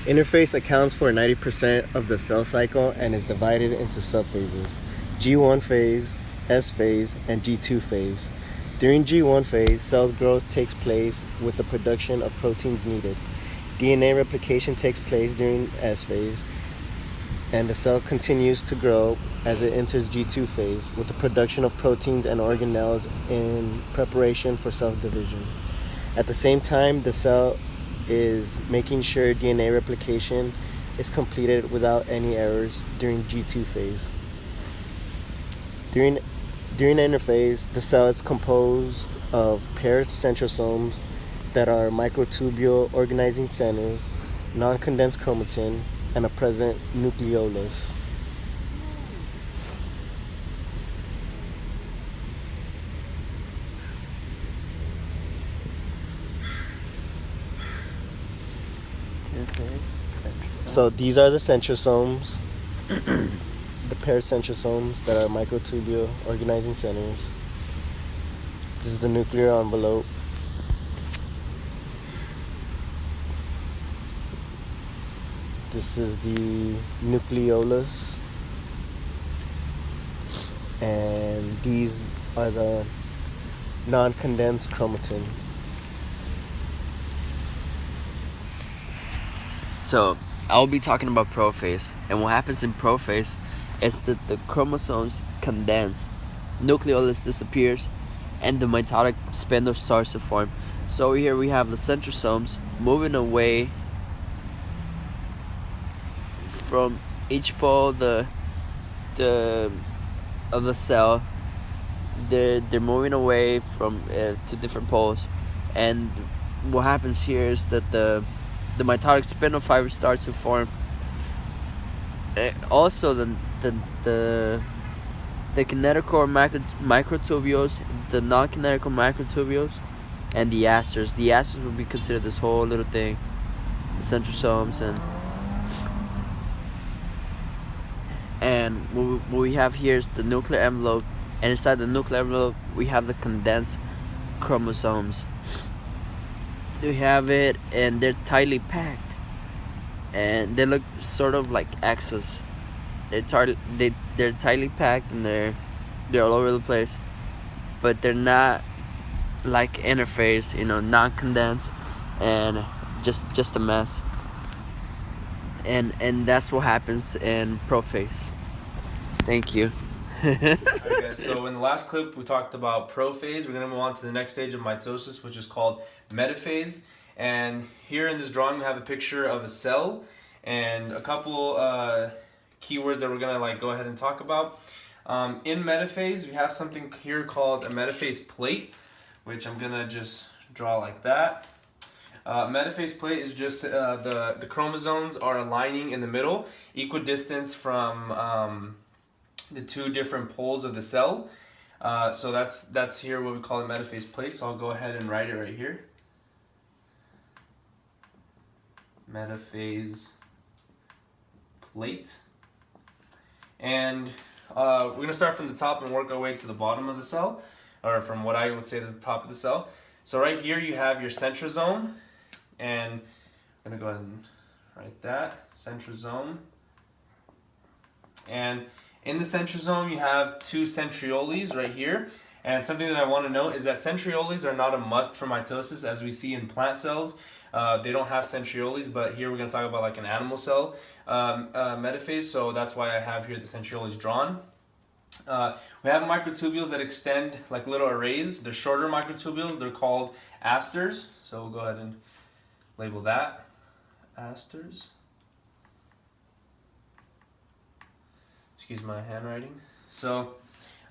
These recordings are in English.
Interphase accounts for 90% of the cell cycle and is divided into subphases: G1 phase, S phase, and G2 phase. During G1 phase, cell growth takes place with the production of proteins needed. DNA replication takes place during S phase, and the cell continues to grow as it enters G2 phase with the production of proteins and organelles in preparation for self-division. At the same time, the cell is making sure DNA replication is completed without any errors during G2 phase. During interphase, the cell is composed of paired centrosomes that are microtubule organizing centers, non-condensed chromatin, and a present nucleolus. So these are the centrosomes, the paired centrosomes that are microtubule organizing centers. This is the nuclear envelope. This is the nucleolus. And these are the non-condensed chromatin. So I'll be talking about prophase, and what happens in prophase is that the chromosomes condense, nucleolus disappears, and the mitotic spindle starts to form. So here we have the centrosomes moving away from each pole of the cell. They're moving away from to different poles, and what happens here is that the mitotic spindle fiber starts to form. Also, the kinetochore microtubules, the non-kinetochore microtubules, and the asters. The asters would be considered this whole little thing, the centrosomes, and what we have here is the nuclear envelope, and inside the nuclear envelope we have the condensed chromosomes. We have it, and they're tightly packed, and they look sort of like X's. They're tightly packed, and they're all over the place, but they're not like interphase, non-condensed and just a mess. And that's what happens in prophase. Thank you. Alright guys, so in the last clip we talked about prophase. We're going to move on to the next stage of mitosis, which is called metaphase. And here in this drawing we have a picture of a cell and a couple keywords that we're going to go ahead and talk about. In metaphase we have something here called a metaphase plate, which I'm going to just draw like that. Metaphase plate is just the chromosomes are aligning in the middle, equidistant from the two different poles of the cell. So that's here what we call a metaphase plate. So I'll go ahead and write it right here. Metaphase plate. And we're going to start from the top and work our way to the bottom of the cell, or from what I would say is the top of the cell. So right here you have your centrosome, and I'm going to go ahead and write that, centrosome. And in the centrosome, you have two centrioles right here. And something that I want to note is that centrioles are not a must for mitosis, as we see in plant cells. They don't have centrioles, but here we're going to talk about like an animal cell metaphase, so that's why I have here the centrioles drawn. We have microtubules that extend like little arrays. They're shorter microtubules. They're called asters. So we'll go ahead and label that asters. Excuse my handwriting. So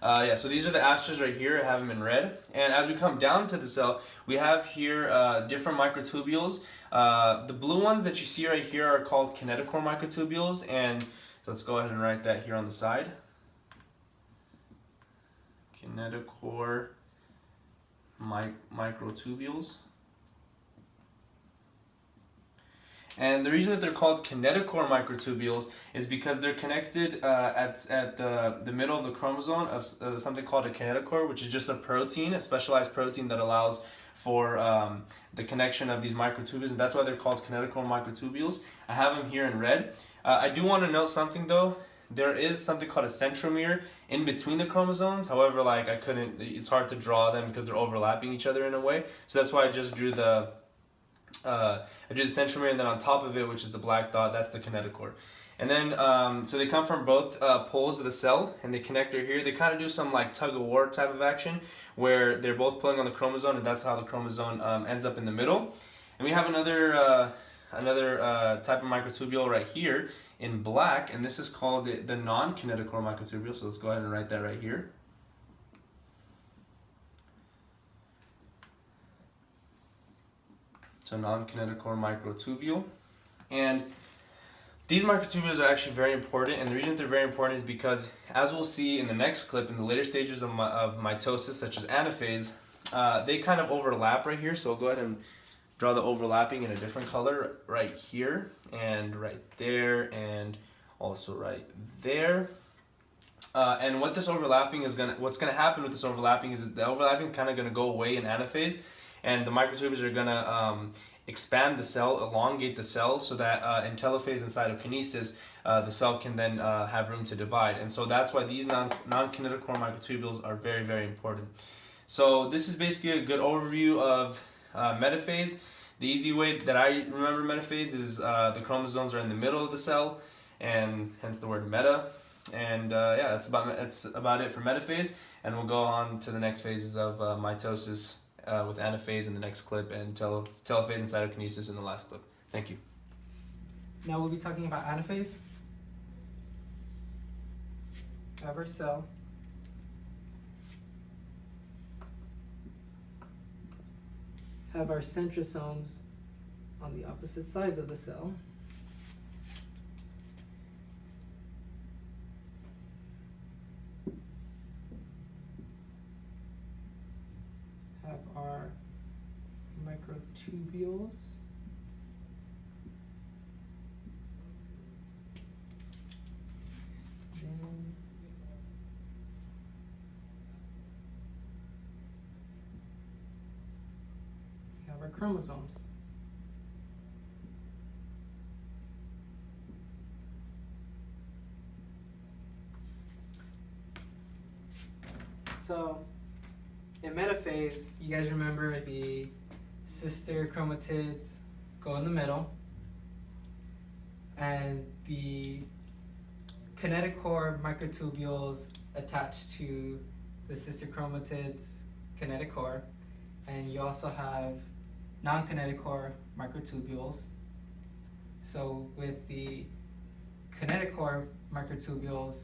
so these are the asters right here. I have them in red. And as we come down to the cell, we have here different microtubules. The blue ones that you see right here are called kinetochore microtubules, and let's go ahead and write that here on the side. Kinetochore microtubules. And the reason that they're called kinetochore microtubules is because they're connected at the middle of the chromosome of something called a kinetochore, which is just a protein, a specialized protein that allows for the connection of these microtubules, and that's why they're called kinetochore microtubules. I have them here in red. I do want to note something though. There is something called a centromere in between the chromosomes. However, like it's hard to draw them because they're overlapping each other in a way. So that's why I just drew the centromere, and then on top of it, which is the black dot, that's the kinetochore. And then, so they come from both poles of the cell, and they connect right here. They kind of do some like tug of war type of action, where they're both pulling on the chromosome, and that's how the chromosome ends up in the middle. And we have another type of microtubule right here in black, and this is called the non-kinetochore microtubule. So let's go ahead and write that right here. So non-kinetochore microtubule. And these microtubules are actually very important, and the reason they're very important is because, as we'll see in the next clip, in the later stages of mitosis, such as anaphase, they kind of overlap right here. So I'll go ahead and draw the overlapping in a different color right here, and right there, and also right there. And what this overlapping is what's gonna happen with this overlapping is that the overlapping is kind of gonna go away in anaphase, and the microtubules are gonna expand the cell, elongate the cell, so that in telophase and cytokinesis, the cell can then have room to divide. And so that's why these non-kinetochore microtubules are very, very important. So this is basically a good overview of metaphase. The easy way that I remember metaphase is the chromosomes are in the middle of the cell, and hence the word meta. And yeah, that's about it for metaphase. And we'll go on to the next phases of mitosis with anaphase in the next clip, and telophase and cytokinesis in the last clip. Thank you. Now we'll be talking about anaphase. Have our cell. Have our centrosomes on the opposite sides of the cell. Have our microtubules. Then we have our chromosomes. So in metaphase, you guys remember the sister chromatids go in the middle, and the kinetochore microtubules attach to the sister chromatids' kinetochore, and you also have non-kinetochore microtubules. So with the kinetochore microtubules,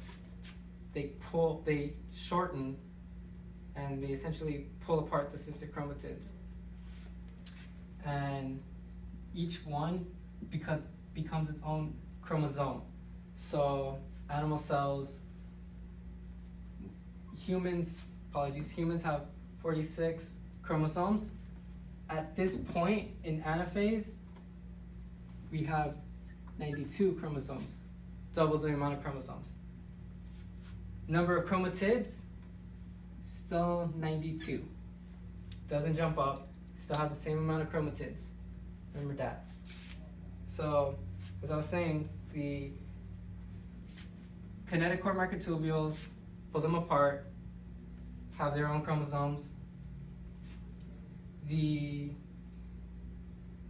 they shorten, and they essentially pull apart the sister chromatids. And each one becomes its own chromosome. So animal cells, humans have 46 chromosomes. At this point in anaphase, we have 92 chromosomes, double the amount of chromosomes. Number of chromatids, still 92. Doesn't jump up, still have the same amount of chromatids. Remember that. So, as I was saying, the kinetochore microtubules, pull them apart, have their own chromosomes. The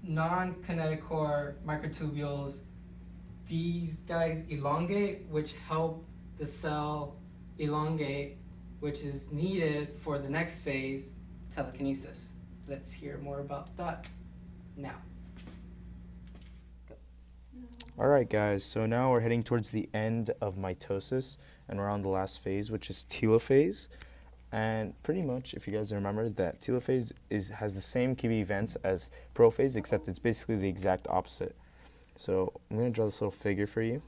non-kinetochore microtubules, these guys elongate, which help the cell elongate, which is needed for the next phase, telekinesis. Let's hear more about that now. Alright guys, so now we're heading towards the end of mitosis, and we're on the last phase, which is telophase. And pretty much, if you guys remember, that telophase has the same key events as prophase, except it's basically the exact opposite. So I'm going to draw this little figure for you.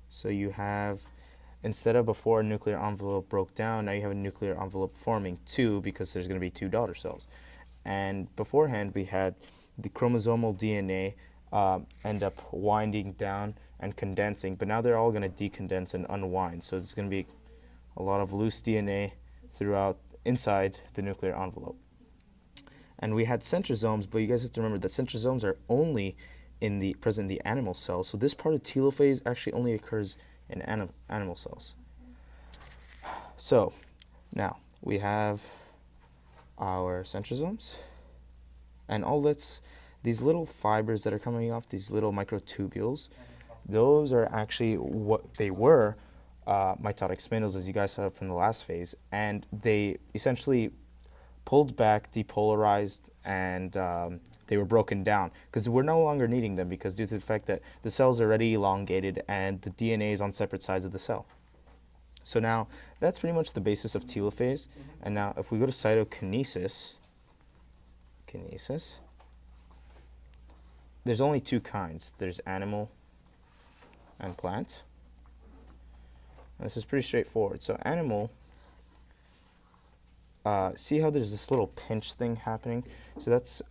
So you have, instead of before a nuclear envelope broke down, now you have a nuclear envelope forming two, because there's going to be two daughter cells. And beforehand, we had the chromosomal DNA end up winding down and condensing, but now they're all going to decondense and unwind. So it's going to be a lot of loose DNA throughout inside the nuclear envelope. And we had centrosomes, but you guys have to remember that centrosomes are only present in the animal cells. So this part of telophase actually only occurs in animal cells. So now we have our centrosomes, and these little fibers that are coming off, these little microtubules, those are actually what they were, mitotic spindles, as you guys saw from the last phase, and they essentially pulled back, depolarized, and they were broken down because we're no longer needing them, because due to the fact that the cell's already elongated and the DNA is on separate sides of the cell. So now that's pretty much the basis of telophase. And now if we go to cytokinesis, there's only two kinds. There's animal and plant. And this is pretty straightforward. So animal, see how there's this little pinch thing happening? So that's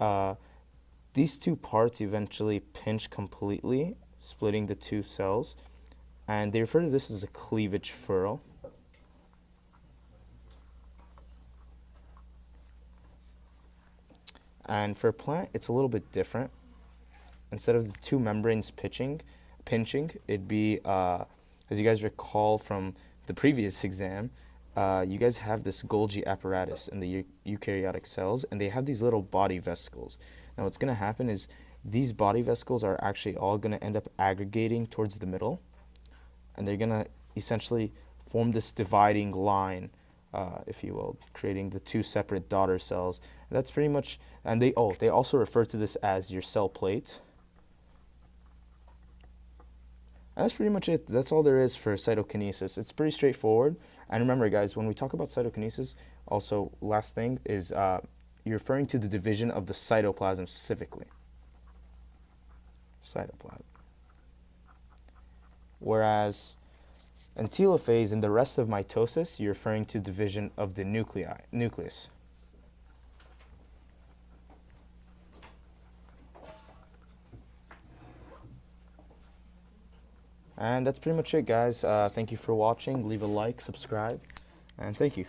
these two parts eventually pinch completely, splitting the two cells. And they refer to this as a cleavage furrow. And for a plant, it's a little bit different. Instead of the two membranes pinching, it'd be, as you guys recall from the previous exam, you guys have this Golgi apparatus in the eukaryotic cells, and they have these little body vesicles. Now what's going to happen is these body vesicles are actually all going to end up aggregating towards the middle, and they're going to essentially form this dividing line, if you will, creating the two separate daughter cells. That's pretty much, and they also refer to this as your cell plate. And that's pretty much it. That's all there is for cytokinesis. It's pretty straightforward. And remember, guys, when we talk about cytokinesis, also last thing is you're referring to the division of the cytoplasm specifically. Cytoplasm. Whereas in telophase and the rest of mitosis, you're referring to division of the nucleus. And that's pretty much it, guys. Thank you for watching. Leave a like, subscribe, and thank you.